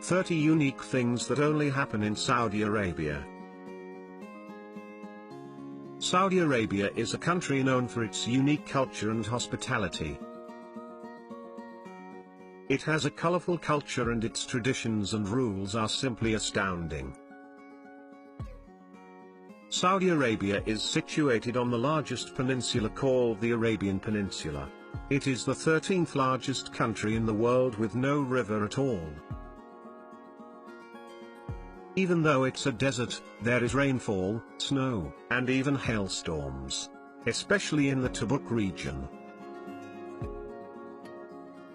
30 unique things that only happen in Saudi Arabia. Saudi Arabia is a country known for its unique culture and hospitality. It has a colorful culture and its traditions and rules are simply astounding. Saudi Arabia is situated on the largest peninsula called the Arabian Peninsula. It is the 13th largest country in the world with no river at all. Even though it's a desert, there is rainfall, snow, and even hailstorms, especially in the Tabuk region.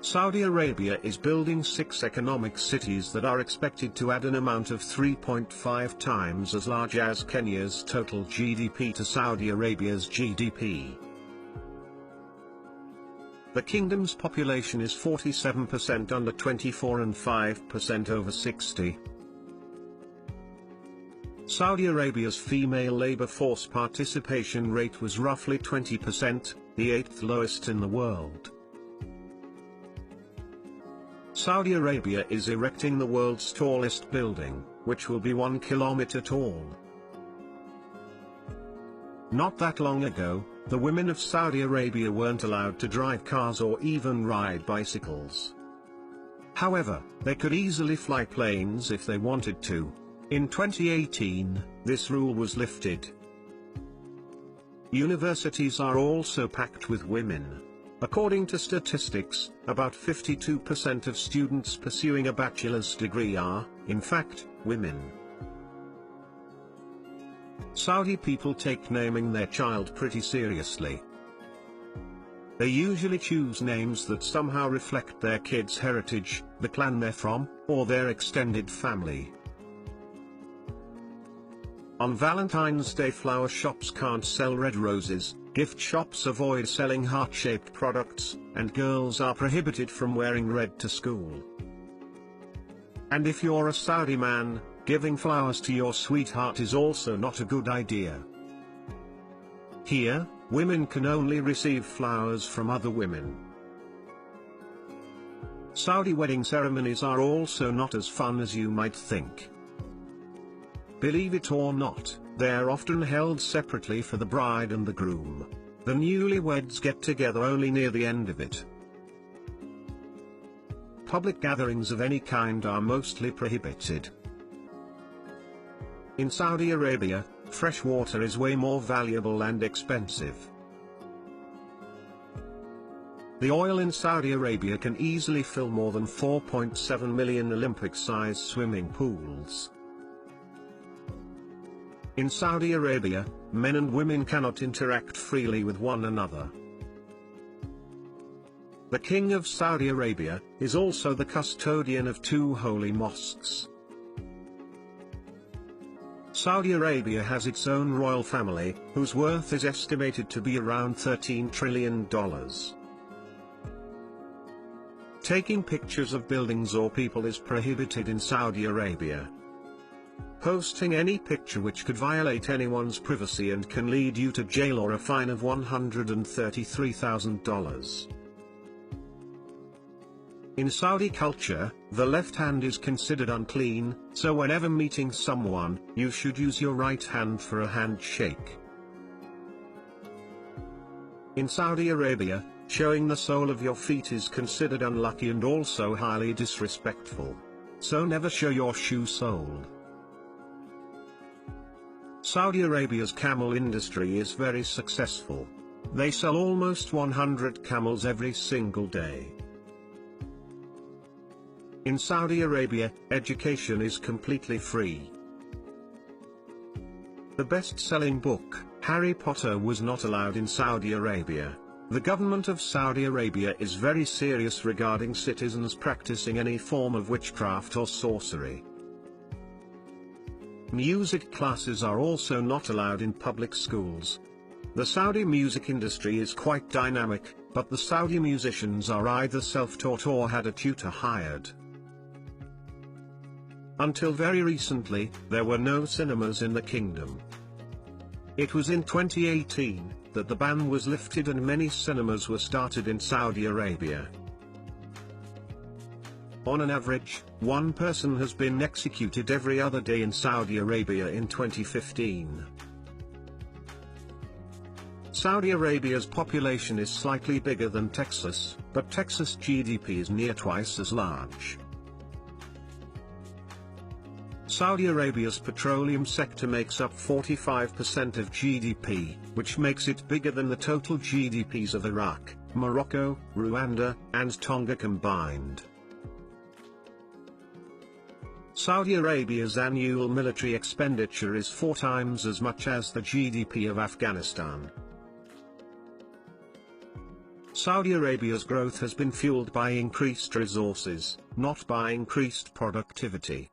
Saudi Arabia is building 6 economic cities that are expected to add an amount of 3.5 times as large as Kenya's total GDP to Saudi Arabia's GDP. The kingdom's population is 47% under 24 and 5% over 60. Saudi Arabia's female labor force participation rate was roughly 20%, the 8th lowest in the world. Saudi Arabia is erecting the world's tallest building, which will be 1 kilometer tall. Not that long ago, the women of Saudi Arabia weren't allowed to drive cars or even ride bicycles. However, they could easily fly planes if they wanted to. In 2018, this rule was lifted. Universities are also packed with women. According to statistics, about 52% of students pursuing a bachelor's degree are, in fact, women. Saudi people take naming their child pretty seriously. They usually choose names that somehow reflect their kid's heritage, the clan they're from, or their extended family. On Valentine's Day, flower shops can't sell red roses, gift shops avoid selling heart-shaped products, and girls are prohibited from wearing red to school. And if you're a Saudi man, giving flowers to your sweetheart is also not a good idea. Here, women can only receive flowers from other women. Saudi wedding ceremonies are also not as fun as you might think. Believe it or not, they're often held separately for the bride and the groom. The newlyweds get together only near the end of it. Public gatherings of any kind are mostly prohibited. In Saudi Arabia, fresh water is way more valuable and expensive. The oil in Saudi Arabia can easily fill more than 4.7 million Olympic-sized swimming pools. In Saudi Arabia, men and women cannot interact freely with one another. The King of Saudi Arabia is also the custodian of 2 holy mosques. Saudi Arabia has its own royal family, whose worth is estimated to be around $13 trillion. Taking pictures of buildings or people is prohibited in Saudi Arabia. Posting any picture which could violate anyone's privacy and can lead you to jail or a fine of $133,000. In Saudi culture, the left hand is considered unclean, so whenever meeting someone, you should use your right hand for a handshake. In Saudi Arabia, showing the sole of your feet is considered unlucky and also highly disrespectful. So never show your shoe sole. Saudi Arabia's camel industry is very successful. They sell almost 100 camels every single day. In Saudi Arabia, education is completely free. The best-selling book, Harry Potter, was not allowed in Saudi Arabia. The government of Saudi Arabia is very serious regarding citizens practicing any form of witchcraft or sorcery. Music classes are also not allowed in public schools. The Saudi music industry is quite dynamic, but the Saudi musicians are either self-taught or had a tutor hired. Until very recently, there were no cinemas in the kingdom. It was in 2018 that the ban was lifted and many cinemas were started in Saudi Arabia. On an average, one person has been executed every other day in Saudi Arabia in 2015. Saudi Arabia's population is slightly bigger than Texas, but Texas' GDP is near twice as large. Saudi Arabia's petroleum sector makes up 45% of GDP, which makes it bigger than the total GDPs of Iraq, Morocco, Rwanda, and Tonga combined. Saudi Arabia's annual military expenditure is 4 times as much as the GDP of Afghanistan. Saudi Arabia's growth has been fueled by increased resources, not by increased productivity.